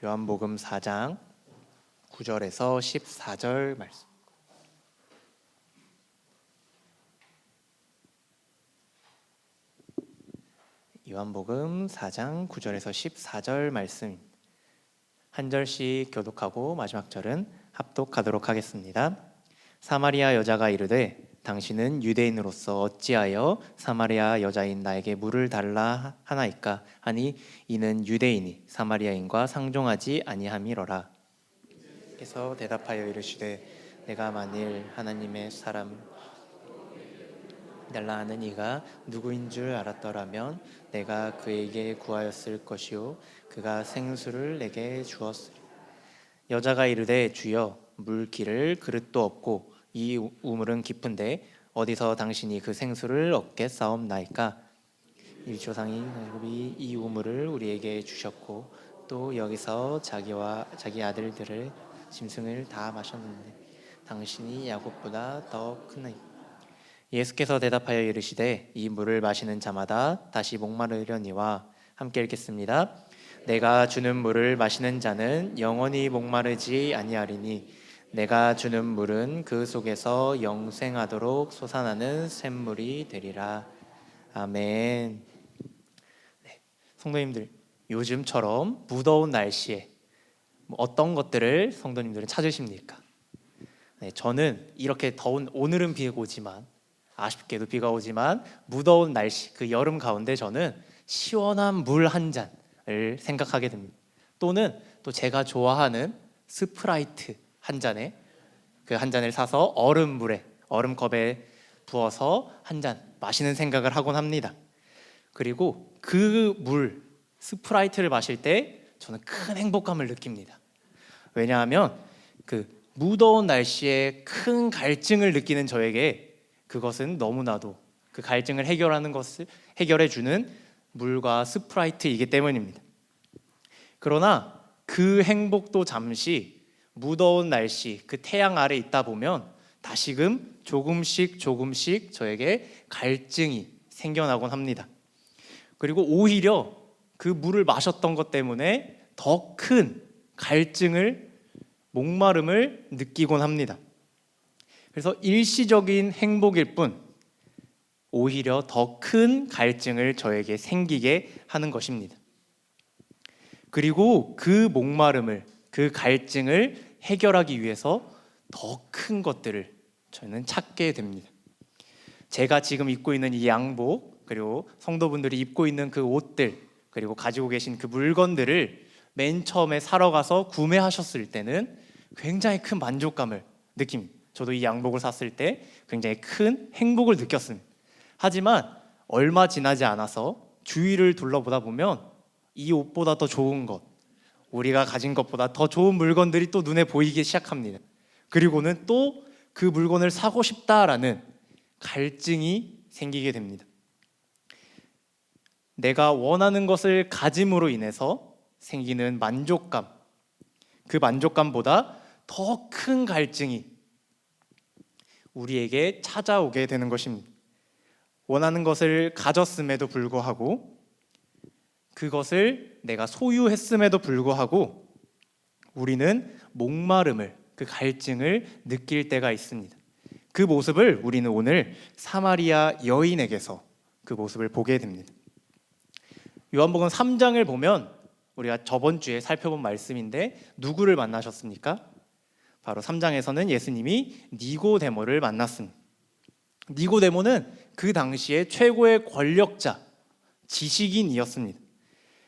요한복음 4장 9절에서 14절 말씀. 요한복음 4장 9절에서 14절 말씀. 한 절씩 교독하고 마지막 절은 합독하도록 하겠습니다. 사마리아 여자가 이르되 당신은 유대인으로서 어찌하여 사마리아 여자인 나에게 물을 달라 하나이까 하니 이는 유대인이 사마리아인과 상종하지 아니함이로라. 그래서 대답하여 이르시되 내가 만일 하나님의 사람 달라 하는 이가 누구인 줄 알았더라면 내가 그에게 구하였을 것이요 그가 생수를 내게 주었으리. 여자가 이르되 주여 물기를 그릇도 없고 이 우물은 깊은데 어디서 당신이 그 생수를 얻겠사옵나이까? 이 조상이 야곱이 이 우물을 우리에게 주셨고 또 여기서 자기와 자기 아들들의 짐승을 다 마셨는데 당신이 야곱보다 더 크나이까? 예수께서 대답하여 이르시되 이 물을 마시는 자마다 다시 목마르려니와. 함께 읽겠습니다. 내가 주는 물을 마시는 자는 영원히 목마르지 아니하리니 내가 주는 물은 그 속에서 영생하도록 솟아나는 샘물이 되리라. 아멘. 네, 성도님들, 요즘처럼 무더운 날씨에 어떤 것들을 성도님들은 찾으십니까? 네, 저는 이렇게 더운, 오늘은 비가 오지만 아쉽게도 비가 오지만 무더운 날씨, 그 여름 가운데 저는 시원한 물 한 잔을 생각하게 됩니다. 또는 또 제가 좋아하는 스프라이트 한 잔에 그 한 잔을 사서 얼음컵에 부어서 한 잔 마시는 생각을 하곤 합니다. 그리고 그 물 스프라이트를 마실 때 저는 큰 행복감을 느낍니다. 왜냐하면 그 무더운 날씨에 큰 갈증을 느끼는 저에게 그것은 너무나도 그 갈증을 해결해 주는 물과 스프라이트이기 때문입니다. 그러나 그 행복도 잠시 무더운 날씨, 그 태양 아래 있다 보면 다시금 조금씩 저에게 갈증이 생겨나곤 합니다. 그리고 오히려 그 물을 마셨던 것 때문에 더 큰 갈증을, 목마름을 느끼곤 합니다. 그래서 일시적인 행복일 뿐 오히려 더 큰 갈증을 저에게 생기게 하는 것입니다. 그리고 그 목마름을, 그 갈증을 해결하기 위해서 더 큰 것들을 저는 찾게 됩니다. 제가 지금 입고 있는 이 양복, 그리고 성도분들이 입고 있는 그 옷들, 그리고 가지고 계신 그 물건들을 맨 처음에 사러 가서 구매하셨을 때는 굉장히 큰 만족감을 느낍니다. 저도 이 양복을 샀을 때 굉장히 큰 행복을 느꼈습니다. 하지만 얼마 지나지 않아서 주위를 둘러보다 보면 이 옷보다 더 좋은 것, 우리가 가진 것보다 더 좋은 물건들이 또 눈에 보이기 시작합니다. 그리고는 또 그 물건을 사고 싶다라는 갈증이 생기게 됩니다. 내가 원하는 것을 가짐으로 인해서 생기는 만족감, 그 만족감보다 더 큰 갈증이 우리에게 찾아오게 되는 것입니다. 원하는 것을 가졌음에도 불구하고, 그것을 내가 소유했음에도 불구하고 우리는 목마름을, 그 갈증을 느낄 때가 있습니다. 그 모습을 우리는 오늘 사마리아 여인에게서 그 모습을 보게 됩니다. 요한복음 3장을 보면 우리가 저번 주에 살펴본 말씀인데 누구를 만나셨습니까? 바로 3장에서는 예수님이 니고데모를 만났습니다. 니고데모는 그 당시에 최고의 권력자, 지식인이었습니다.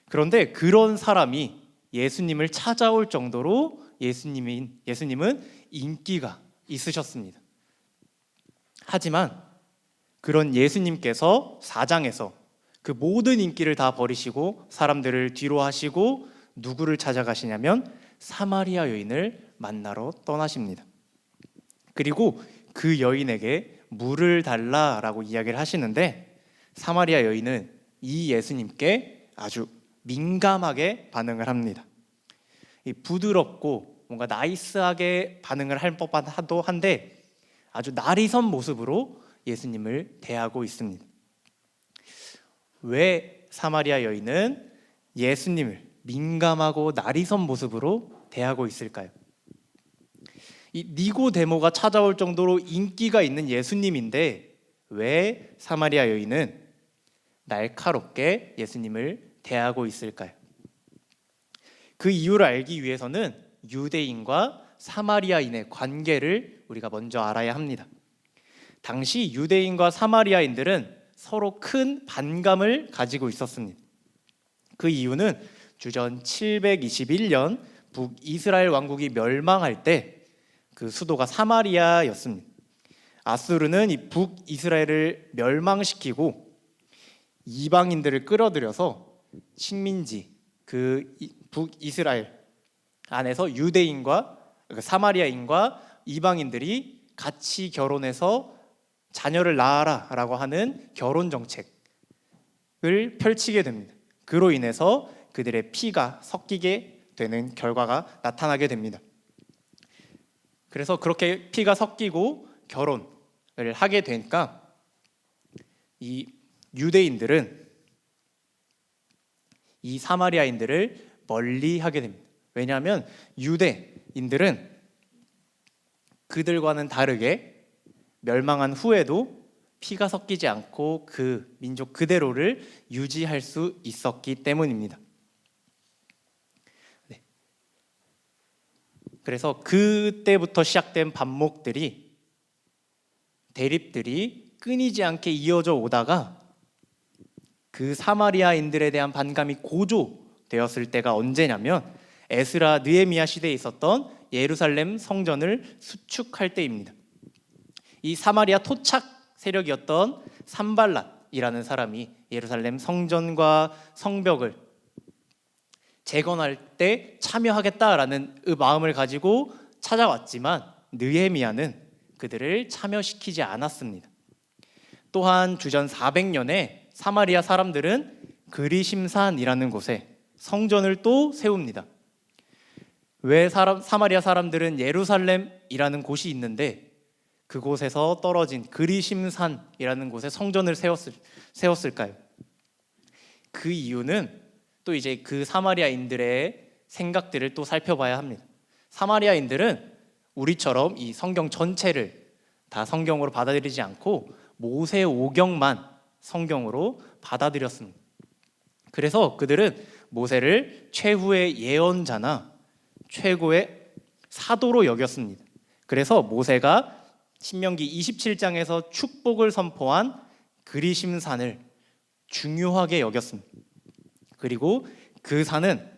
그런데 그런 사람이 예수님을 찾아올 정도로 예수님은 인기가 있으셨습니다. 하지만 그런 예수님께서 4장에서 그 모든 인기를 다 버리시고 사람들을 뒤로 하시고 누구를 찾아가시냐면 사마리아 여인을 만나러 떠나십니다. 그리고 그 여인에게 물을 달라라고 이야기를 하시는데 사마리아 여인은 이 예수님께 아주 민감하게 반응을 합니다. 부드럽고 뭔가 나이스하게 반응을 할 법도 한데 아주 날이선 모습으로 예수님을 대하고 있습니다. 왜 사마리아 여인은 예수님을 민감하고 날이선 모습으로 대하고 있을까요? 이 니고데모가 찾아올 정도로 인기가 있는 예수님인데 왜 사마리아 여인은 날카롭게 예수님을 대하고 있을까요? 그 이유를 알기 위해서는 유대인과 사마리아인의 관계를 우리가 먼저 알아야 합니다. 당시 유대인과 사마리아인들은 서로 큰 반감을 가지고 있었습니다. 그 이유는 주전 721년 북이스라엘 왕국이 멸망할 때 그 수도가 사마리아였습니다. 아수르는 이 북이스라엘을 멸망시키고 이방인들을 끌어들여서 식민지 그 북이스라엘 안에서 유대인과 사마리아인과 이방인들이 같이 결혼해서 자녀를 낳아라 라고 하는 결혼 정책을 펼치게 됩니다. 그로 인해서 그들의 피가 섞이게 되는 결과가 나타나게 됩니다. 그래서 그렇게 피가 섞이고 결혼을 하게 되니까 이 유대인들은 이 사마리아인들을 멀리 하게 됩니다. 왜냐하면 유대인들은 그들과는 다르게 멸망한 후에도 피가 섞이지 않고 그 민족 그대로를 유지할 수 있었기 때문입니다. 네. 그래서 그때부터 시작된 반목들이 대립들이 끊이지 않게 이어져 오다가 그 사마리아인들에 대한 반감이 고조되었을 때가 언제냐면 에스라 느헤미야 시대에 있었던 예루살렘 성전을 수축할 때입니다. 이 사마리아 토착 세력이었던 산발랏이라는 사람이 예루살렘 성전과 성벽을 재건할 때 참여하겠다라는 마음을 가지고 찾아왔지만 느헤미야는 그들을 참여시키지 않았습니다. 또한 주전 400년에 사마리아 사람들은 그리심산이라는 곳에 성전을 또 세웁니다. 왜 사마리아 사람들은 예루살렘이라는 곳이 있는데 그곳에서 떨어진 그리심산이라는 곳에 성전을 세웠을까요? 그 이유는 또 이제 그 사마리아인들의 생각들을 또 살펴봐야 합니다. 사마리아인들은 우리처럼 이 성경 전체를 다 성경으로 받아들이지 않고 모세 오경만 성경으로 받아들였습니다. 그래서 그들은 모세를 최후의 예언자나 최고의 사도로 여겼습니다. 그래서 모세가 신명기 27장에서 축복을 선포한 그리심산을 중요하게 여겼습니다. 그리고 그 산은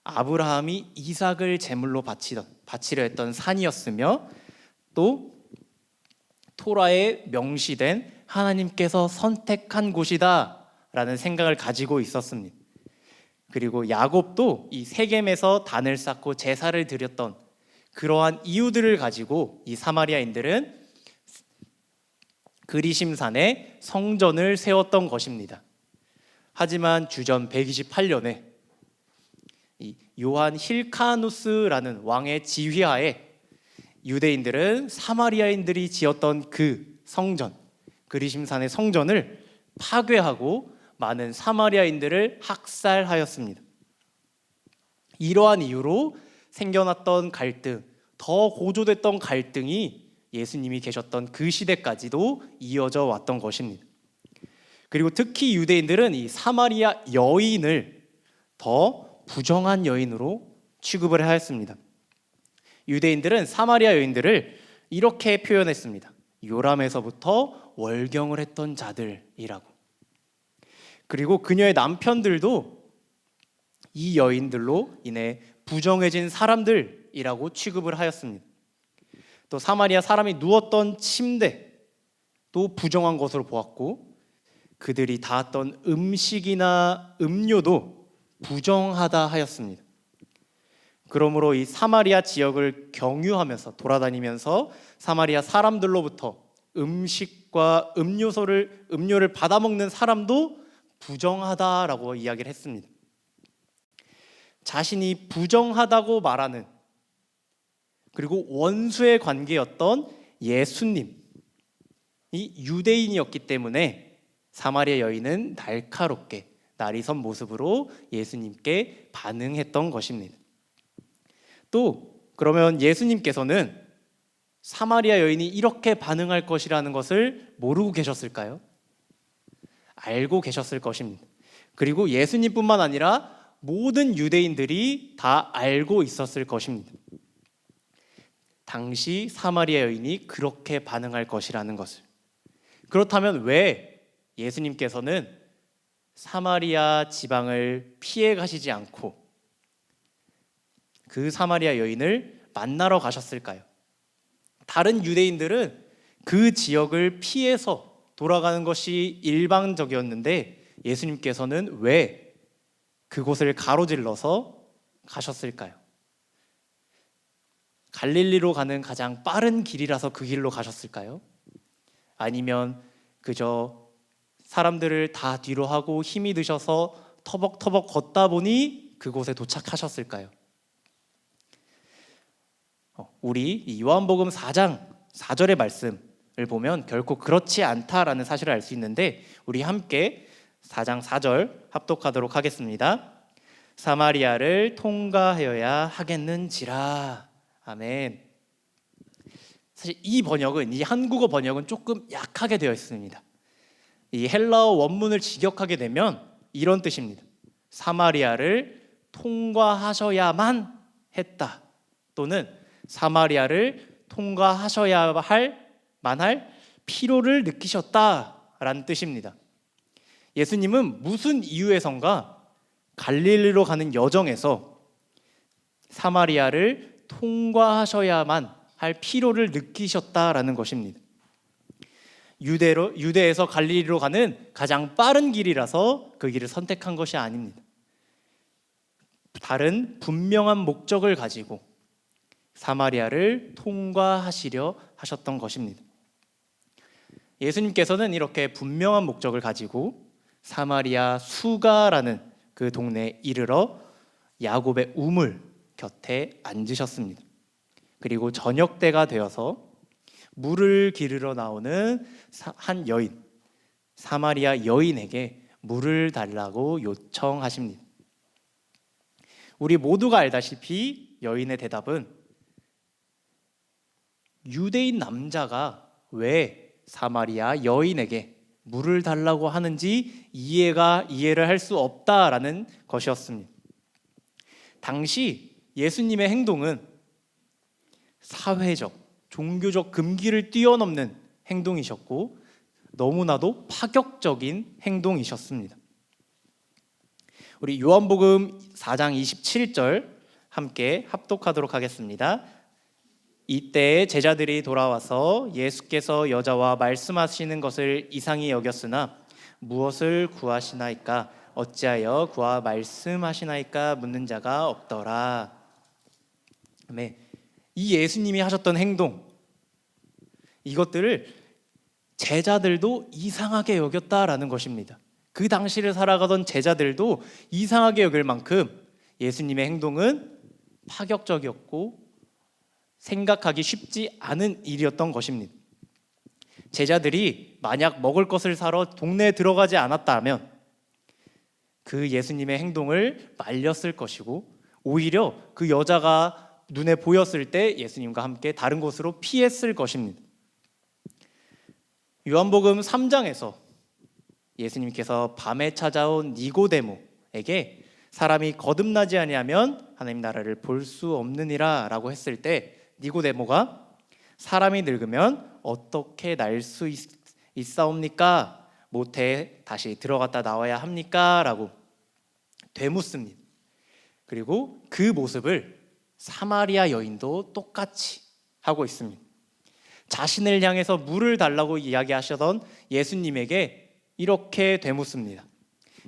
아브라함이 이삭을 제물로 바치려 했던 산이었으며 또 토라에 명시된 하나님께서 선택한 곳이다 라는 생각을 가지고 있었습니다. 그리고 야곱도 이 세겜에서 단을 쌓고 제사를 드렸던 그러한 이유들을 가지고 이 사마리아인들은 그리심산에 성전을 세웠던 것입니다. 하지만 주전 128년에 이 요한 힐카누스라는 왕의 지휘하에 유대인들은 사마리아인들이 지었던 그 성전, 그리심산의 성전을 파괴하고 많은 사마리아인들을 학살하였습니다. 이러한 이유로 생겨났던 갈등, 더 고조됐던 갈등이 예수님이 계셨던 그 시대까지도 이어져 왔던 것입니다. 그리고 특히 유대인들은 이 사마리아 여인을 더 부정한 여인으로 취급을 하였습니다. 유대인들은 사마리아 여인들을 이렇게 표현했습니다. 요람에서부터 월경을 했던 자들이라고. 그리고 그녀의 남편들도 이 여인들로 인해 부정해진 사람들이라고 취급을 하였습니다. 또 사마리아 사람이 누웠던 침대도 부정한 것으로 보았고 그들이 닿았던 음식이나 음료도 부정하다 하였습니다. 그러므로 이 사마리아 지역을 경유하면서 돌아다니면서 사마리아 사람들로부터 음식과 음료를 받아먹는 사람도 부정하다라고 이야기를 했습니다. 자신이 부정하다고 말하는 그리고 원수의 관계였던 예수님이 유대인이었기 때문에 사마리아 여인은 날카롭게 날이 선 모습으로 예수님께 반응했던 것입니다. 또 그러면 예수님께서는 사마리아 여인이 이렇게 반응할 것이라는 것을 모르고 계셨을까요? 알고 계셨을 것입니다. 그리고 예수님뿐만 아니라 모든 유대인들이 다 알고 있었을 것입니다. 당시 사마리아 여인이 그렇게 반응할 것이라는 것을. 그렇다면 왜 예수님께서는 사마리아 지방을 피해 가시지 않고 그 사마리아 여인을 만나러 가셨을까요? 다른 유대인들은 그 지역을 피해서 돌아가는 것이 일반적이었는데 예수님께서는 왜 그곳을 가로질러서 가셨을까요? 갈릴리로 가는 가장 빠른 길이라서 그 길로 가셨을까요? 아니면 그저 사람들을 다 뒤로 하고 힘이 드셔서 터벅터벅 걷다 보니 그곳에 도착하셨을까요? 우리 이 요한복음 4장 4절의 말씀을 보면 결코 그렇지 않다라는 사실을 알 수 있는데 우리 함께 4장 4절 합독하도록 하겠습니다. 사마리아를 통과하여야 하겠는지라. 아멘. 사실 이 번역은, 이 한국어 번역은 조금 약하게 되어 있습니다. 이 헬라어 원문을 직역하게 되면 이런 뜻입니다. 사마리아를 통과하셔야만 했다, 또는 사마리아를 통과하셔야 만할 필요를 느끼셨다라는 뜻입니다. 예수님은 무슨 이유에선가 갈릴리로 가는 여정에서 사마리아를 통과하셔야만 할 필요를 느끼셨다라는 것입니다. 유대에서 갈릴리로 가는 가장 빠른 길이라서 그 길을 선택한 것이 아닙니다. 다른 분명한 목적을 가지고 사마리아를 통과하시려 하셨던 것입니다. 예수님께서는 이렇게 분명한 목적을 가지고 사마리아 수가라는 그 동네에 이르러 야곱의 우물 곁에 앉으셨습니다. 그리고 저녁 때가 되어서 물을 기르러 나오는 한 여인, 사마리아 여인에게 물을 달라고 요청하십니다. 우리 모두가 알다시피 여인의 대답은 유대인 남자가 왜 사마리아 여인에게 물을 달라고 하는지 이해를 할 수 없다라는 것이었습니다. 당시 예수님의 행동은 사회적, 종교적 금기를 뛰어넘는 행동이셨고 너무나도 파격적인 행동이셨습니다. 우리 요한복음 4장 27절 함께 합독하도록 하겠습니다. 이때 제자들이 돌아와서 예수께서 여자와 말씀하시는 것을 이상히 여겼으나 무엇을 구하시나이까? 어찌하여 그와 말씀하시나이까? 묻는 자가 없더라. 네, 이 예수님이 하셨던 행동, 이것들을 제자들도 이상하게 여겼다라는 것입니다. 그 당시를 살아가던 제자들도 이상하게 여길 만큼 예수님의 행동은 파격적이었고 생각하기 쉽지 않은 일이었던 것입니다. 제자들이 만약 먹을 것을 사러 동네에 들어가지 않았다면 그 예수님의 행동을 말렸을 것이고 오히려 그 여자가 눈에 보였을 때 예수님과 함께 다른 곳으로 피했을 것입니다. 요한복음 3장에서 예수님께서 밤에 찾아온 니고데모에게 사람이 거듭나지 아니하면 하나님 나라를 볼 수 없느니라 라고 했을 때 니고데모가 사람이 늙으면 어떻게 날 수 있사옵니까? 모태에 다시 들어갔다 나와야 합니까? 라고 되묻습니다. 그리고 그 모습을 사마리아 여인도 똑같이 하고 있습니다. 자신을 향해서 물을 달라고 이야기하시던 예수님에게 이렇게 되묻습니다.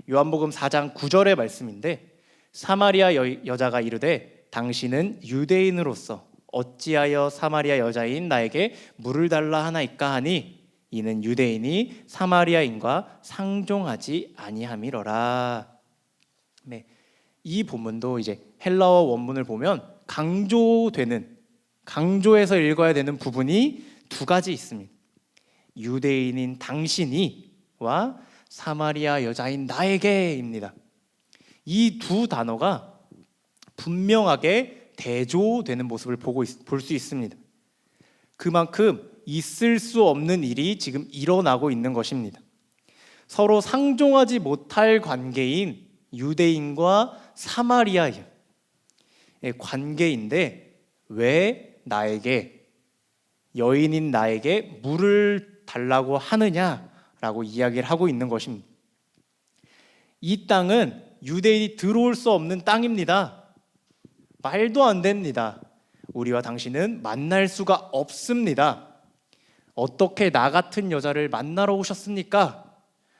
요한복음 4장 9절의 말씀인데 사마리아 여자가 이르되 당신은 유대인으로서 어찌하여 사마리아 여자인 나에게 물을 달라 하나이까 하니 이는 유대인이 사마리아인과 상종하지 아니함이로라. 네, 이 본문도 이제 헬라어 원문을 보면 강조해서 읽어야 되는 부분이 두 가지 있습니다. 유대인인 당신이와 사마리아 여자인 나에게입니다. 이 두 단어가 분명하게 대조되는 모습을 볼 수 있습니다. 그만큼 있을 수 없는 일이 지금 일어나고 있는 것입니다. 서로 상종하지 못할 관계인 유대인과 사마리아의 관계인데 왜 나에게, 여인인 나에게 물을 달라고 하느냐라고 이야기를 하고 있는 것입니다. 이 땅은 유대인이 들어올 수 없는 땅입니다. 말도 안 됩니다. 우리와 당신은 만날 수가 없습니다. 어떻게 나 같은 여자를 만나러 오셨습니까?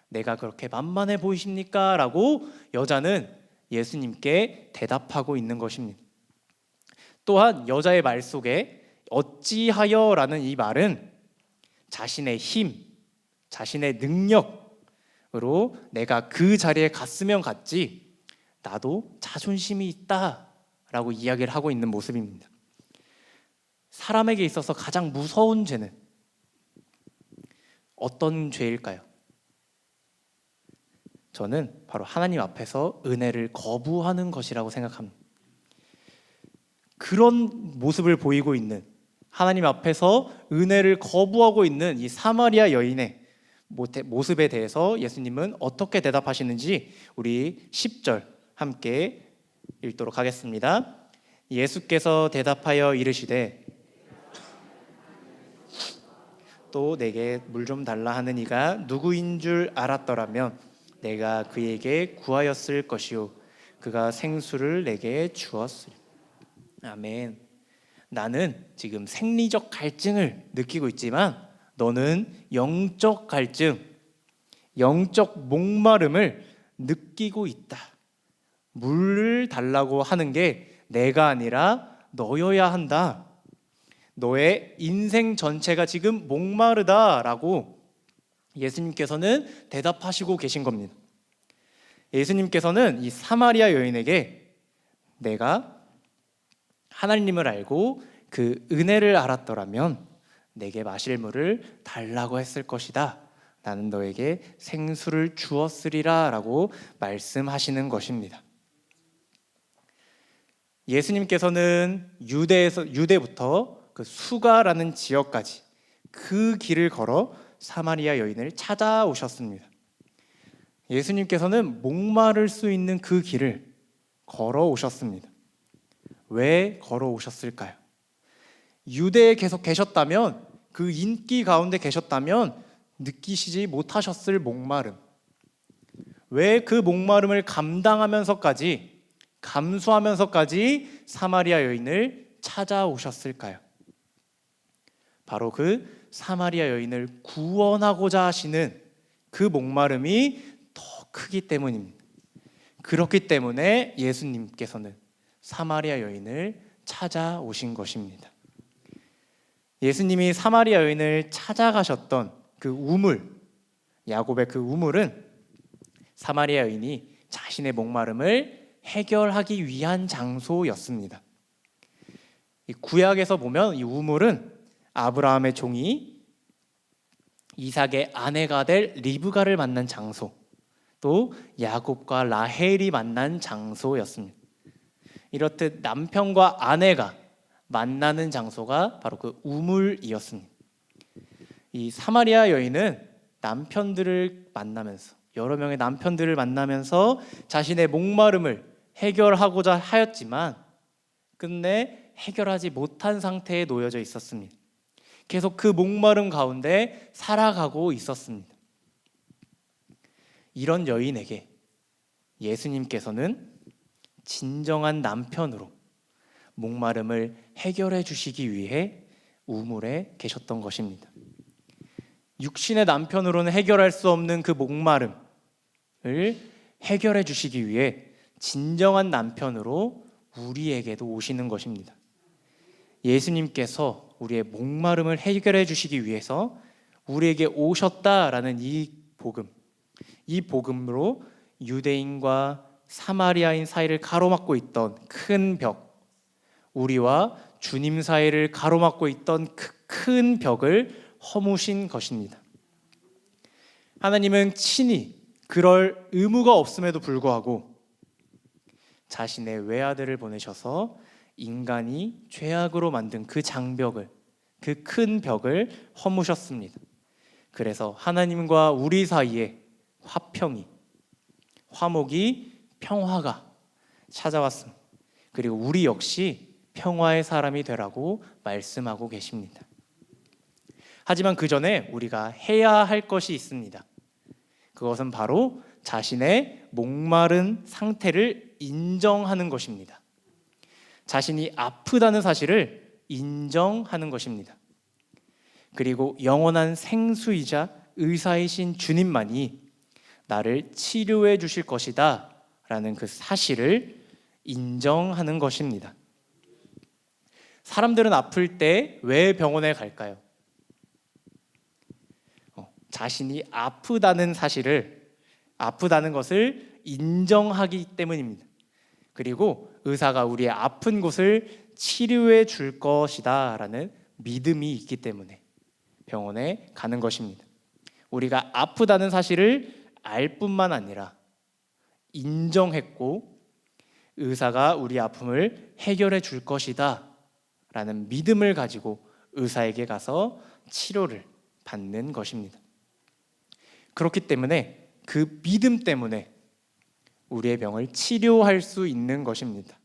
내가 그렇게 만만해 보이십니까? 라고 여자는 예수님께 대답하고 있는 것입니다. 또한 여자의 말 속에 어찌하여 라는 이 말은 자신의 힘, 자신의 능력으로 내가 그 자리에 갔으면 갔지, 나도 자존심이 있다 라고 이야기를 하고 있는 모습입니다. 사람에게 있어서 가장 무서운 죄는 어떤 죄일까요? 저는 바로 하나님 앞에서 은혜를 거부하는 것이라고 생각합니다. 그런 모습을 보이고 있는, 하나님 앞에서 은혜를 거부하고 있는 이 사마리아 여인의 모습에 대해서 예수님은 어떻게 대답하시는지 우리 10절 함께 읽도록 하겠습니다. 예수께서 대답하여 이르시되 또 내게 물 좀 달라 하는 이가 누구인 줄 알았더라면 내가 그에게 구하였을 것이요 그가 생수를 내게 주었으리. 아멘. 나는 지금 생리적 갈증을 느끼고 있지만 너는 영적 갈증, 영적 목마름을 느끼고 있다. 물을 달라고 하는 게 내가 아니라 너여야 한다. 너의 인생 전체가 지금 목마르다라고 예수님께서는 대답하시고 계신 겁니다. 예수님께서는 이 사마리아 여인에게 내가 하나님을 알고 그 은혜를 알았더라면 내게 마실 물을 달라고 했을 것이다. 나는 너에게 생수를 주었으리라 라고 말씀하시는 것입니다. 예수님께서는 유대부터 그 수가라는 지역까지 그 길을 걸어 사마리아 여인을 찾아오셨습니다. 예수님께서는 목마를 수 있는 그 길을 걸어오셨습니다. 왜 걸어오셨을까요? 유대에 계속 계셨다면, 그 인기 가운데 계셨다면 느끼시지 못하셨을 목마름, 왜 그 목마름을 감당하면서까지, 감수하면서까지 사마리아 여인을 찾아오셨을까요? 바로 그 사마리아 여인을 구원하고자 하시는 그 목마름이 더 크기 때문입니다. 그렇기 때문에 예수님께서는 사마리아 여인을 찾아오신 것입니다. 예수님이 사마리아 여인을 찾아가셨던 그 우물, 야곱의 그 우물은 사마리아 여인이 자신의 목마름을 해결하기 위한 장소였습니다. 이 구약에서 보면 이 우물은 아브라함의 종이 이삭의 아내가 될 리브가를 만난 장소, 또 야곱과 라헬이 만난 장소였습니다. 이렇듯 남편과 아내가 만나는 장소가 바로 그 우물이었습니다. 이 사마리아 여인은 남편들을 만나면서, 여러 명의 남편들을 만나면서 자신의 목마름을 해결하고자 하였지만 끝내 해결하지 못한 상태에 놓여져 있었습니다. 계속 그 목마름 가운데 살아가고 있었습니다. 이런 여인에게 예수님께서는 진정한 남편으로 목마름을 해결해 주시기 위해 우물에 계셨던 것입니다. 육신의 남편으로는 해결할 수 없는 그 목마름을 해결해 주시기 위해 진정한 남편으로 우리에게도 오시는 것입니다. 예수님께서 우리의 목마름을 해결해 주시기 위해서 우리에게 오셨다라는 이 복음으로 유대인과 사마리아인 사이를 가로막고 있던 큰 벽, 우리와 주님 사이를 가로막고 있던 그 큰 벽을 허무신 것입니다. 하나님은 친히 그럴 의무가 없음에도 불구하고 자신의 외아들을 보내셔서 인간이 죄악으로 만든 그 장벽을, 그 큰 벽을 허무셨습니다. 그래서 하나님과 우리 사이에 화평이, 화목이, 평화가 찾아왔습니다. 그리고 우리 역시 평화의 사람이 되라고 말씀하고 계십니다. 하지만 그 전에 우리가 해야 할 것이 있습니다. 그것은 바로 자신의 목마른 상태를 인정하는 것입니다. 자신이 아프다는 사실을 인정하는 것입니다. 그리고 영원한 생수이자 의사이신 주님만이 나를 치료해 주실 것이다 라는 그 사실을 인정하는 것입니다. 사람들은 아플 때 왜 병원에 갈까요? 자신이 아프다는 사실을, 아프다는 것을 인정하기 때문입니다. 그리고 의사가 우리의 아픈 곳을 치료해 줄 것이다 라는 믿음이 있기 때문에 병원에 가는 것입니다. 우리가 아프다는 사실을 알 뿐만 아니라 인정했고 의사가 우리 아픔을 해결해 줄 것이다 라는 믿음을 가지고 의사에게 가서 치료를 받는 것입니다. 그렇기 때문에 그 믿음 때문에 우리의 병을 치료할 수 있는 것입니다.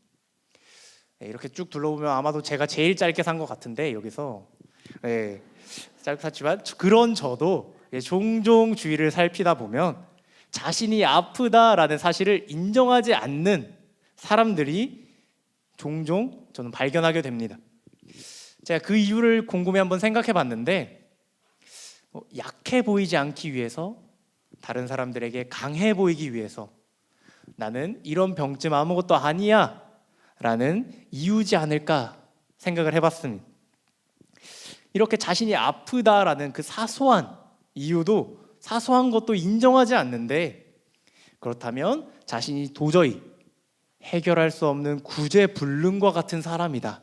이렇게 쭉 둘러보면 아마도 제가 제일 짧게 산 것 같은데 여기서 짧게 샀지만 그런 저도 종종 주위를 살피다 보면 자신이 아프다라는 사실을 인정하지 않는 사람들이 종종 저는 발견하게 됩니다. 제가 그 이유를 곰곰이 한번 생각해 봤는데 약해 보이지 않기 위해서, 다른 사람들에게 강해 보이기 위해서 나는 이런 병쯤 아무것도 아니야 라는 이유지 않을까 생각을 해봤습니다. 이렇게 자신이 아프다라는 그 사소한 이유도, 사소한 것도 인정하지 않는데, 그렇다면 자신이 도저히 해결할 수 없는 구제불능과 같은 사람이다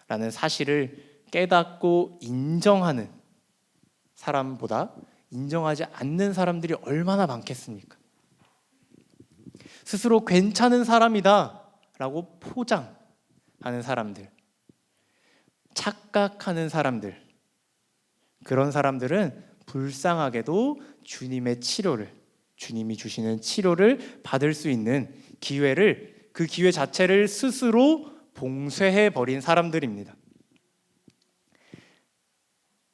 라는 사실을 깨닫고 인정하는 사람보다 인정하지 않는 사람들이 얼마나 많겠습니까? 스스로 괜찮은 사람이다 라고 포장하는 사람들, 착각하는 사람들, 그런 사람들은 불쌍하게도 주님의 치료를, 주님이 주시는 치료를 받을 수 있는 기회를, 그 기회 자체를 스스로 봉쇄해 버린 사람들입니다.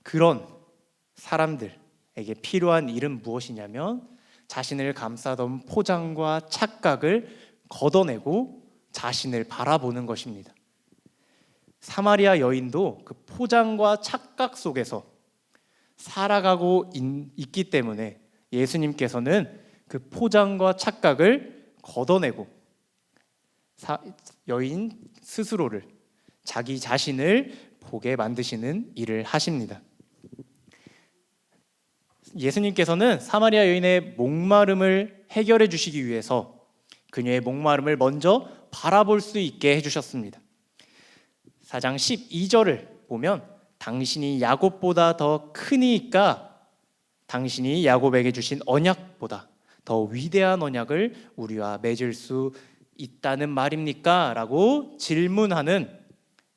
그런 사람들에게 필요한 일은 무엇이냐면 자신을 감싸던 포장과 착각을 걷어내고 자신을 바라보는 것입니다. 사마리아 여인도 그 포장과 착각 속에서 살아가고 있기 때문에 예수님께서는 그 포장과 착각을 걷어내고 여인 스스로를, 자기 자신을 보게 만드시는 일을 하십니다. 예수님께서는 사마리아 여인의 목마름을 해결해 주시기 위해서 그녀의 목마름을 먼저 바라볼 수 있게 해주셨습니다. 4장 12절을 보면 당신이 야곱보다 더 크니까 당신이 야곱에게 주신 언약보다 더 위대한 언약을 우리와 맺을 수 있다는 말입니까? 라고 질문하는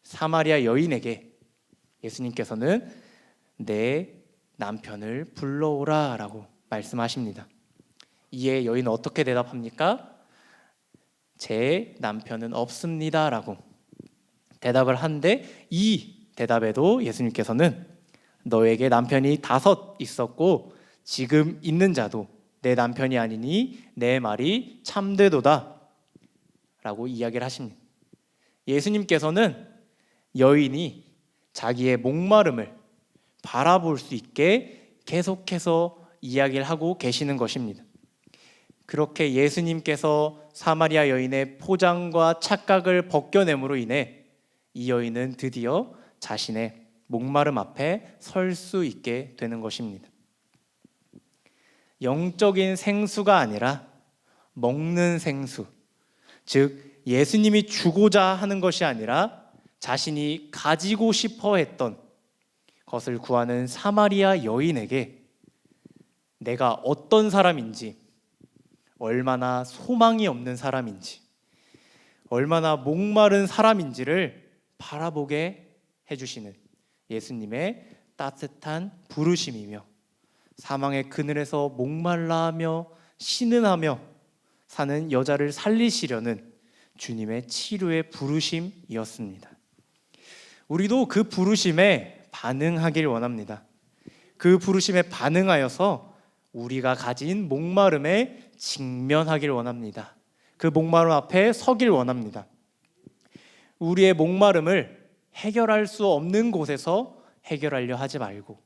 사마리아 여인에게 예수님께서는 내 남편을 불러오라 라고 말씀하십니다. 이에 여인은 어떻게 대답합니까? 제 남편은 없습니다 라고 대답을 한데, 이 대답에도 예수님께서는 너에게 남편이 5 있었고 지금 있는 자도 내 남편이 아니니 내 말이 참되도다 라고 이야기를 하십니다. 예수님께서는 여인이 자기의 목마름을 바라볼 수 있게 계속해서 이야기를 하고 계시는 것입니다. 그렇게 예수님께서 사마리아 여인의 포장과 착각을 벗겨냄으로 인해 이 여인은 드디어 자신의 목마름 앞에 설 수 있게 되는 것입니다. 영적인 생수가 아니라 먹는 생수, 즉 예수님이 주고자 하는 것이 아니라 자신이 가지고 싶어 했던 것을 구하는 사마리아 여인에게 내가 어떤 사람인지, 얼마나 소망이 없는 사람인지, 얼마나 목마른 사람인지를 바라보게 해주시는 예수님의 따뜻한 부르심이며, 사망의 그늘에서 목말라하며 신음하며 사는 여자를 살리시려는 주님의 치료의 부르심이었습니다. 우리도 그 부르심에 반응하길 원합니다. 그 부르심에 반응하여서 우리가 가진 목마름에 직면하길 원합니다. 그 목마름 앞에 서길 원합니다. 우리의 목마름을 해결할 수 없는 곳에서 해결하려 하지 말고,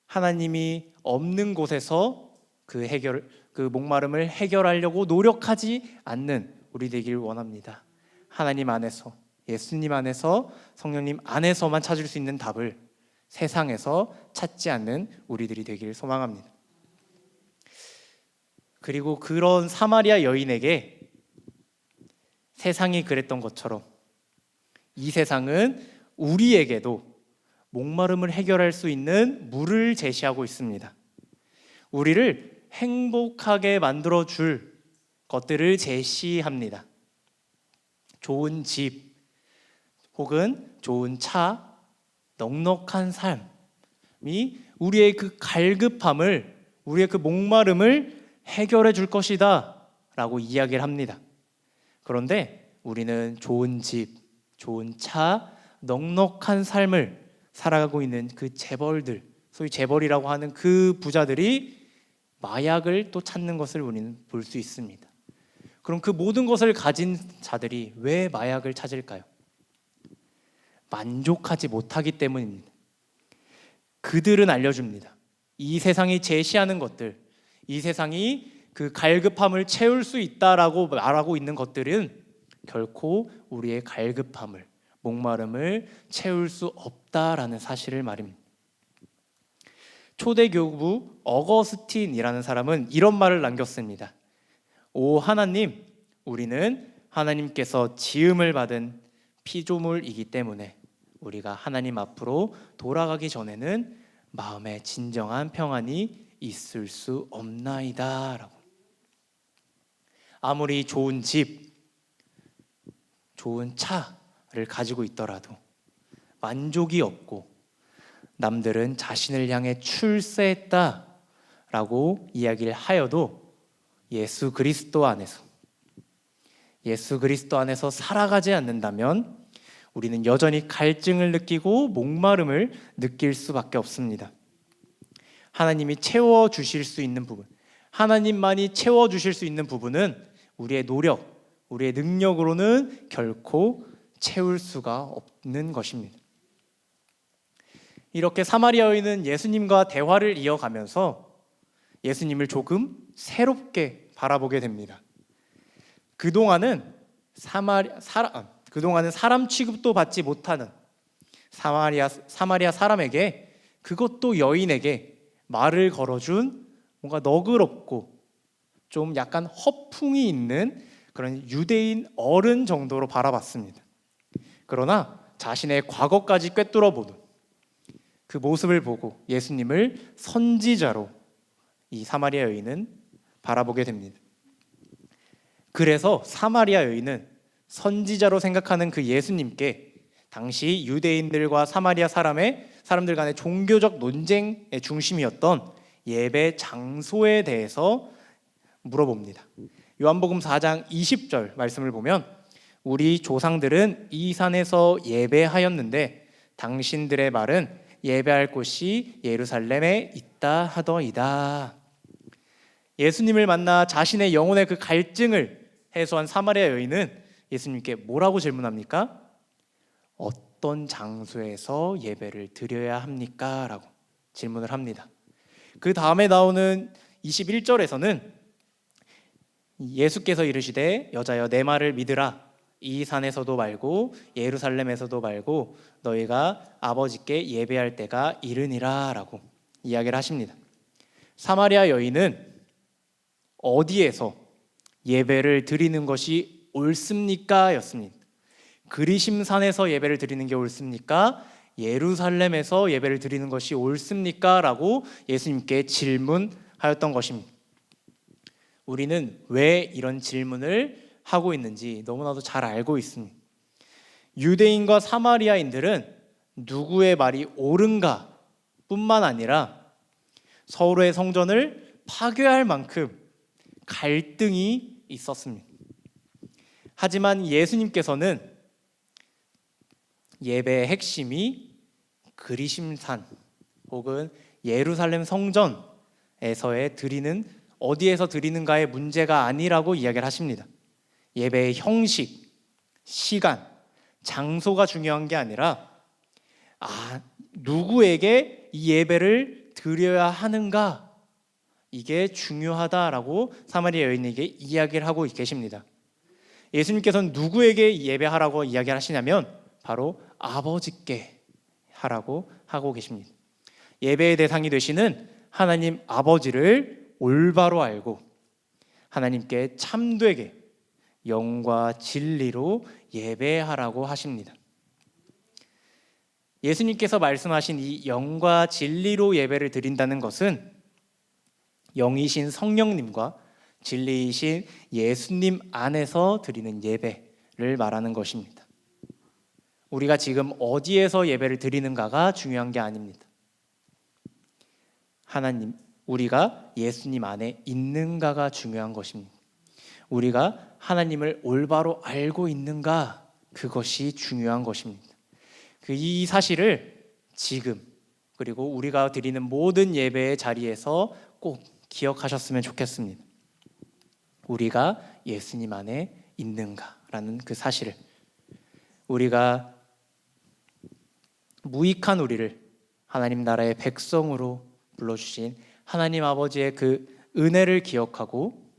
하나님이 없는 곳에서 그 목마름을 해결하려고 노력하지 않는 우리 되길 원합니다. 하나님 안에서, 예수님 안에서, 성령님 안에서만 찾을 수 있는 답을 세상에서 찾지 않는 우리들이 되길 소망합니다. 그리고 그런 사마리아 여인에게 세상이 그랬던 것처럼 이 세상은 우리에게도 목마름을 해결할 수 있는 물을 제시하고 있습니다. 우리를 행복하게 만들어줄 것들을 제시합니다. 좋은 집, 혹은 좋은 차, 넉넉한 삶이 우리의 그 갈급함을, 우리의 그 목마름을 해결해 줄 것이다 라고 이야기를 합니다. 그런데 우리는 좋은 집, 좋은 차, 넉넉한 삶을 살아가고 있는 그 재벌들, 소위 재벌이라고 하는 그 부자들이 마약을 또 찾는 것을 우리는 볼 수 있습니다. 그럼 그 모든 것을 가진 자들이 왜 마약을 찾을까요? 만족하지 못하기 때문입니다. 그들은 알려줍니다. 이 세상이 제시하는 것들, 이 세상이 그 갈급함을 채울 수 있다라고 말하고 있는 것들은 결코 우리의 갈급함을, 목마름을 채울 수 없다라는 사실을 말입니다. 초대 교부 어거스틴이라는 사람은 이런 말을 남겼습니다. 오 하나님, 우리는 하나님께서 지음을 받은 피조물이기 때문에 우리가 하나님 앞으로 돌아가기 전에는 마음에 진정한 평안이 있을 수 없나이다 라고. 아무리 좋은 집, 좋은 차를 가지고 있더라도 만족이 없고, 남들은 자신을 향해 출세했다라고 이야기를 하여도 예수 그리스도 안에서 살아가지 않는다면 우리는 여전히 갈증을 느끼고 목마름을 느낄 수밖에 없습니다. 하나님이 채워주실 수 있는 부분, 하나님만이 채워주실 수 있는 부분은 우리의 노력, 우리의 능력으로는 결코 채울 수가 없는 것입니다. 이렇게 사마리아 여인은 예수님과 대화를 이어가면서 예수님을 조금 새롭게 바라보게 됩니다. 그동안은 사람 취급도 받지 못하는 사마리아 사람에게, 그것도 여인에게 말을 걸어준 뭔가 너그럽고 좀 약간 허풍이 있는 그런 유대인 어른 정도로 바라봤습니다. 그러나 자신의 과거까지 꿰뚫어보는 그 모습을 보고 예수님을 선지자로 이 사마리아 여인은 바라보게 됩니다. 그래서 사마리아 여인은 선지자로 생각하는 그 예수님께 당시 유대인들과 사마리아 사람들 간의 종교적 논쟁의 중심이었던 예배 장소에 대해서 물어봅니다. 요한복음 4장 20절 말씀을 보면, 우리 조상들은 이 산에서 예배하였는데 당신들의 말은 예배할 곳이 예루살렘에 있다 하더이다. 예수님을 만나 자신의 영혼의 그 갈증을 해소한 사마리아 여인은 예수님께 뭐라고 질문합니까? 어떤 장소에서 예배를 드려야 합니까? 라고 질문을 합니다. 그 다음에 나오는 21절에서는 예수께서 이르시되 여자여 내 말을 믿으라. 이 산에서도 말고 예루살렘에서도 말고 너희가 아버지께 예배할 때가 이르니라 라고 이야기를 하십니다. 사마리아 여인은 어디에서 예배를 드리는 것이 옳습니까? 였습니다. 그리심산에서 예배를 드리는 게 옳습니까? 예루살렘에서 예배를 드리는 것이 옳습니까? 라고 예수님께 질문하고 하였던 것입니다. 우리는 왜 이런 질문을 하고 있는지 너무나도 잘 알고 있습니다. 유대인과 사마리아인들은 누구의 말이 옳은가 뿐만 아니라 서로의 성전을 파괴할 만큼 갈등이 있었습니다. 하지만 예수님께서는 예배의 핵심이 그리심산 혹은 예루살렘 성전에서의 드리는 어디에서 드리는가의 문제가 아니라고 이야기를 하십니다. 예배의 형식, 시간, 장소가 중요한 게 아니라 누구에게 이 예배를 드려야 하는가, 이게 중요하다라고 사마리아 여인에게 이야기를 하고 계십니다. 예수님께서는 누구에게 예배하라고 이야기를 하시냐면 바로 아버지께 하라고 하고 계십니다. 예배의 대상이 되시는 하나님 아버지를 올바로 알고 하나님께 참되게 영과 진리로 예배하라고 하십니다. 예수님께서 말씀하신 이 영과 진리로 예배를 드린다는 것은 영이신 성령님과 진리이신 예수님 안에서 드리는 예배를 말하는 것입니다. 우리가 지금 어디에서 예배를 드리는가가 중요한 게 아닙니다. 하나님, 우리가 예수님 안에 있는가가 중요한 것입니다. 우리가 하나님을 올바로 알고 있는가, 그것이 중요한 것입니다. 이 사실을 지금 그리고 우리가 드리는 모든 예배의 자리에서 꼭 기억하셨으면 좋겠습니다. 우리가 예수님 안에 있는가라는 그 사실을, 우리가 무익한 우리를 하나님 나라의 백성으로 불러주신 하나님 아버지의 그 은혜를 기억하고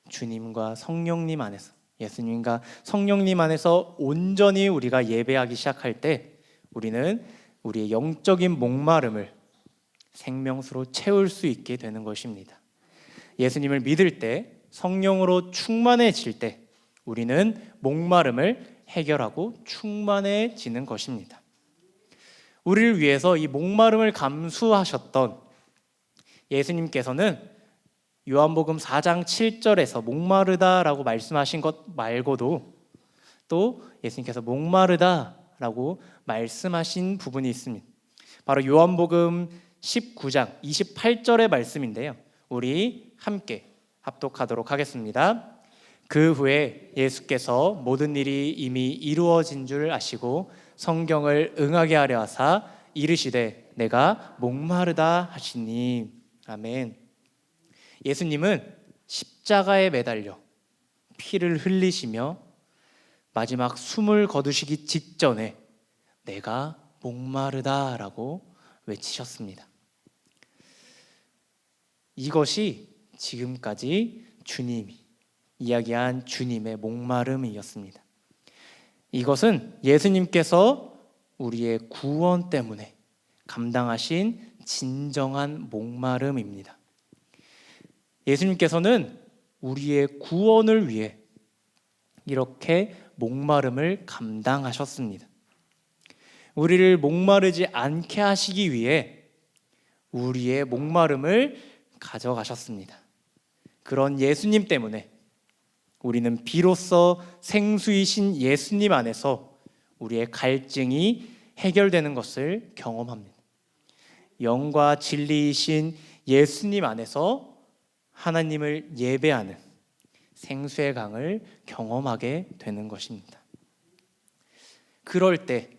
주님과 성령님 안에서, 예수님과 성령님 안에서 온전히 우리가 예배하기 시작할 때 우리는 우리의 영적인 목마름을 생명수로 채울 수 있게 되는 것입니다. 예수님을 믿을 때, 성령으로 충만해질 때 우리는 목마름을 해결하고 충만해지는 것입니다. 우리를 위해서 이 목마름을 감수하셨던 예수님께서는 요한복음 4장 7절에서 목마르다라고 말씀하신 것 말고도 또 예수님께서 목마르다라고 말씀하신 부분이 있습니다. 바로 요한복음 19장 28절의 말씀인데요. 우리 함께 합독하도록 하겠습니다. 그 후에 예수께서 모든 일이 이미 이루어진 줄 아시고 성경을 응하게 하려 하사 이르시되 내가 목마르다 하시니. 아멘. 예수님은 십자가에 매달려 피를 흘리시며 마지막 숨을 거두시기 직전에 내가 목마르다라고 외치셨습니다. 이것이 지금까지 주님이 이야기한 주님의 목마름이었습니다. 이것은 예수님께서 우리의 구원 때문에 감당하신 진정한 목마름입니다. 예수님께서는 우리의 구원을 위해 이렇게 목마름을 감당하셨습니다. 우리를 목마르지 않게 하시기 위해 우리의 목마름을 가져가셨습니다. 그런 예수님 때문에 우리는 비로소 생수이신 예수님 안에서 우리의 갈증이 해결되는 것을 경험합니다. 영과 진리이신 예수님 안에서 하나님을 예배하는 생수의 강을 경험하게 되는 것입니다. 그럴 때,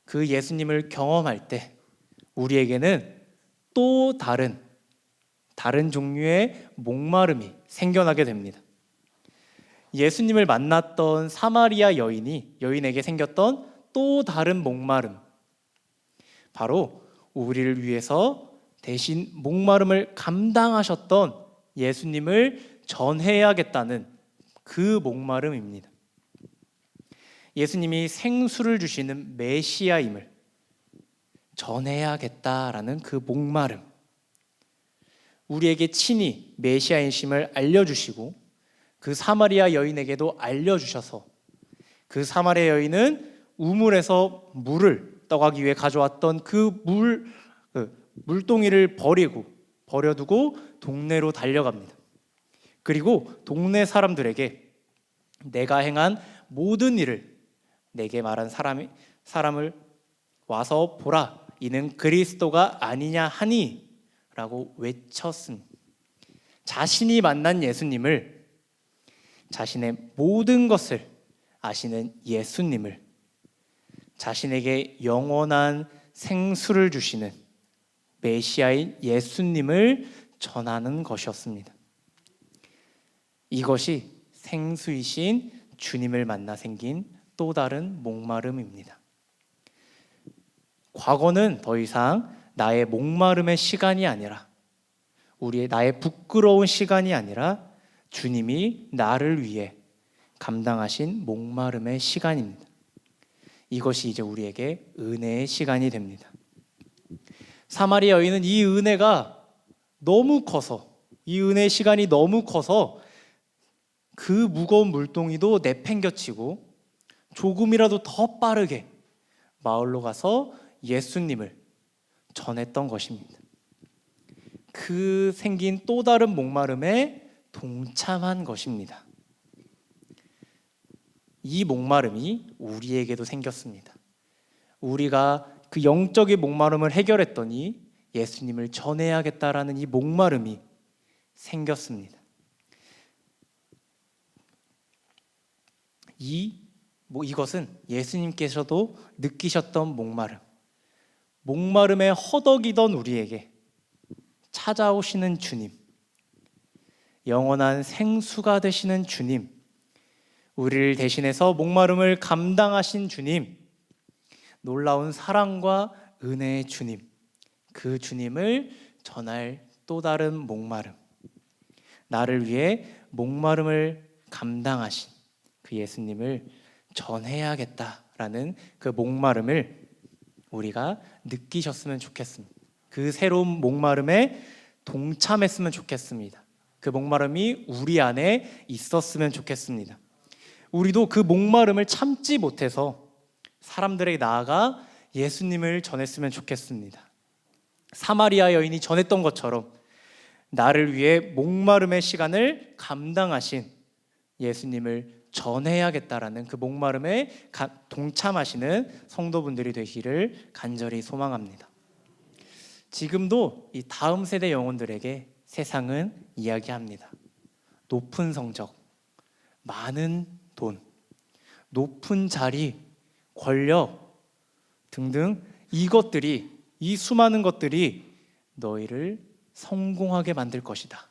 그 예수님을 경험할 때 우리에게는 또 다른 종류의 목마름이 생겨나게 됩니다. 예수님을 만났던 사마리아 여인에게 생겼던 또 다른 목마름, 바로 우리를 위해서 대신 목마름을 감당하셨던 예수님을 전해야겠다는 그 목마름입니다. 예수님이 생수를 주시는 메시아임을 전해야겠다라는 그 목마름, 우리에게 친히 메시아이심을 알려주시고 그 사마리아 여인에게도 알려주셔서 그 사마리아 여인은 우물에서 물을 떠가기 위해 가져왔던 그 물동이를 버리고 버려두고 동네로 달려갑니다. 그리고 동네 사람들에게 내가 행한 모든 일을 내게 말한 사람을 와서 보라, 이는 그리스도가 아니냐 하니 라고 외쳤습니다. 자신이 만난 예수님을, 자신의 모든 것을 아시는 예수님을, 자신에게 영원한 생수를 주시는 메시아인 예수님을 전하는 것이었습니다. 이것이 생수이신 주님을 만나 생긴 또 다른 목마름입니다. 과거는 더 이상 나의 목마름의 시간이 아니라, 나의 부끄러운 시간이 아니라 주님이 나를 위해 감당하신 목마름의 시간입니다. 이것이 이제 우리에게 은혜의 시간이 됩니다. 사마리아 여인은 이 은혜가 너무 커서, 이 은혜의 시간이 너무 커서 그 무거운 물동이도 내팽겨치고 조금이라도 더 빠르게 마을로 가서 예수님을 전했던 것입니다. 그 생긴 또 다른 목마름에 동참한 것입니다. 이 목마름이 우리에게도 생겼습니다. 우리가 그 영적인 목마름을 해결했더니 예수님을 전해야겠다라는 이 목마름이 생겼습니다. 이것은 예수님께서도 느끼셨던 목마름에 허덕이던 우리에게 찾아오시는 주님, 영원한 생수가 되시는 주님, 우리를 대신해서 목마름을 감당하신 주님, 놀라운 사랑과 은혜의 주님, 그 주님을 전할 또 다른 목마름, 나를 위해 목마름을 감당하신 그 예수님을 전해야겠다라는 그 목마름을 우리가 느끼셨으면 좋겠습니다. 그 새로운 목마름에 동참했으면 좋겠습니다. 그 목마름이 우리 안에 있었으면 좋겠습니다. 우리도 그 목마름을 참지 못해서 사람들에게 나아가 예수님을 전했으면 좋겠습니다. 사마리아 여인이 전했던 것처럼 나를 위해 목마름의 시간을 감당하신 예수님을 전해야겠다라는 그 목마름에 동참하시는 성도분들이 되시기를 간절히 소망합니다. 지금도 이 다음 세대 영혼들에게 세상은 이야기합니다. 높은 성적, 많은 돈, 높은 자리, 권력 등등 이 수많은 것들이 너희를 성공하게 만들 것이다.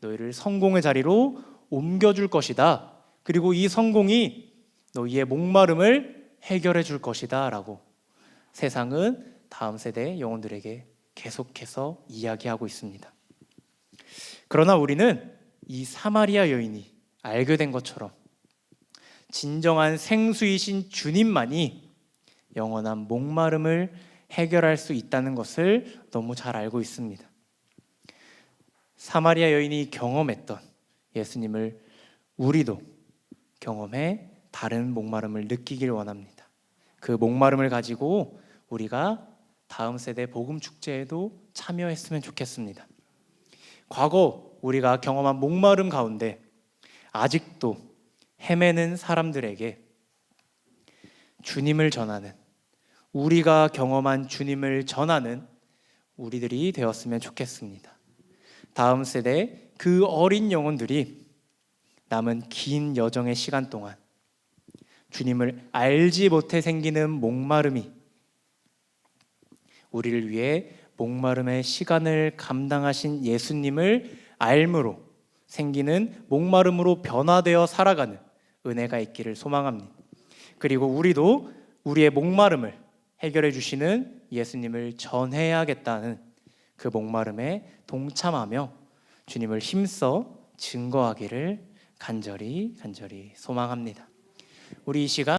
너희를 성공의 자리로 옮겨줄 것이다. 그리고 이 성공이 너희의 목마름을 해결해 줄 것이다 라고 세상은 다음 세대 영혼들에게 계속해서 이야기하고 있습니다. 그러나 우리는 이 사마리아 여인이 알게 된 것처럼 진정한 생수이신 주님만이 영원한 목마름을 해결할 수 있다는 것을 너무 잘 알고 있습니다. 사마리아 여인이 경험했던 예수님을 우리도 경험해 다른 목마름을 느끼길 원합니다. 그 목마름을 가지고 우리가 다음 세대 복음 축제에도 참여했으면 좋겠습니다. 과거 우리가 경험한 목마름 가운데 아직도 헤매는 사람들에게 주님을 전하는, 우리가 경험한 주님을 전하는 우리들이 되었으면 좋겠습니다. 다음 세대 그 어린 영혼들이 남은 긴 여정의 시간 동안 주님을 알지 못해 생기는 목마름이 우리를 위해 목마름의 시간을 감당하신 예수님을 알므로 생기는 목마름으로 변화되어 살아가는 은혜가 있기를 소망합니다. 그리고 우리도 우리의 목마름을 해결해 주시는 예수님을 전해야겠다는 그 목마름에 동참하며 주님을 힘써 증거하기를 간절히 소망합니다. 우리 이 시간